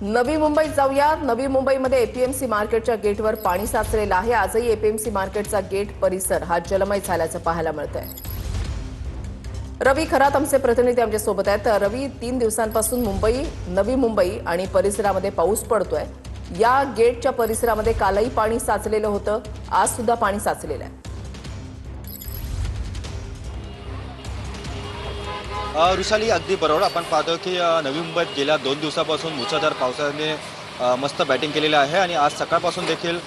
नवी मुंबईत जाऊया। नवी मुंबईमध्ये एपीएमसी मार्केटच्या गेटवर पाणी साचलेलं आहे। आजही एपीएमसी मार्केटचा गेट परिसर हा जलमय झाल्याचं पाहायला मिळतंय। रवी खरात आमचे प्रतिनिधी आमच्या सोबत आहेत। रवी, 3 दिवसांपासून नवी मुंबई आणि परिसरामध्ये पाऊस पडतोय। या गेटच्या परिसरामध्ये कालही पाणी साचलेलं होतं, आज सुद्धा पाणी साचलेलं आहे। रुशाली, अगदी बरोबर। आपण पाहतो की नवी मुंबईत गेल्या 2 दिवसापासून मुसळधार पावसाने मस्त बॅटिंग केलेली आहे आणि आज सकाळपासून देखील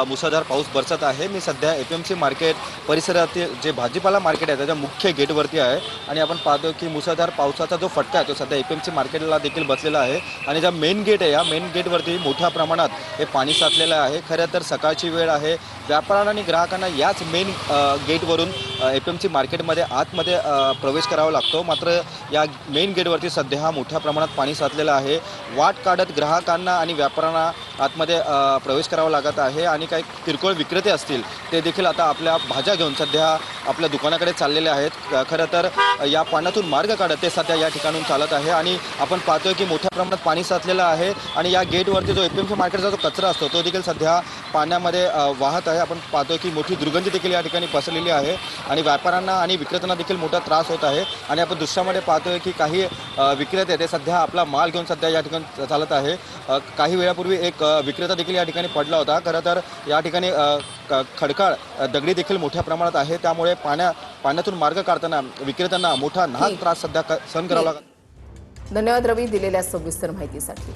मुसळधार पाऊस बरसत आहे। मी सध्या एपीएमसी मार्केट परिसरातील जे भाजीपाला मार्केट आहे त्याच्या मुख्य गेटवरती आहे आणि आपण पाहतो की मुसळधार पावसाचा जो फटका आहे तो सध्या एपीएमसी मार्केटला देखील बसलेला आहे आणि ज्या मेन गेट आहे या मेन गेटवरती मोठ्या प्रमाणात हे पाणी साचलेलं आहे। खरं तर सकाळची वेळ आहे, व्यापाऱ्यांना आणि ग्राहकांना याच मेन गेटवरून एपीएमसी मार्केटमध्ये आतमध्ये प्रवेश करावा लागतो। मात्र या मेन गेटवरती सध्या हा मोठ्या प्रमाणात पाणी साचलेलं आहे। वाट काढत ग्राहकांना आणि व्यापाऱ्यांना आतमध्ये प्रवेश करावा लागत आहे आणि काही किरकोळ विक्रेते असतील ते देखील आता आपल्या भाज्या घेऊन सध्या आपल्या दुकानाकडे चाललेले आहेत। खरं तर या पाण्यातून मार्ग काढत ते सध्या या ठिकाणून चालत आहे आणि आपण पाहतोय की मोठ्या प्रमाणात पाणी साचलेलं आहे आणि या गेटवरती जो एपीएमसी मार्केटचा जो कचरा असतो तो देखील सध्या पाण्यामध्ये वाहत आहे। आपण पाहतोय की मोठी दुर्गंधी देखील या ठिकाणी पसरलेली आहे आणि व्यापाऱ्यांना आणि विक्रेत्यांना देखील मोठा त्रास होत आहे आणि आपण दृश्यामध्ये पाहतोय की काही विक्रेते ते सध्या आपला माल घेऊन सध्या या ठिकाणी चालत आहे। काही वेळापूर्वी एक विक्रेता देखील या ठिकाणी पडला होता। खरं तर या ठिकाणी खडकाळ दगडी देखील मोठ्या प्रमाणात आहे, त्यामुळे पाण्यातून मार्ग काढताना विक्रेत्यांना मोठा नाहक त्रास सध्या सहन करावा लागला। धन्यवाद रवी, दिलेल्या सविस्तर माहितीसाठी।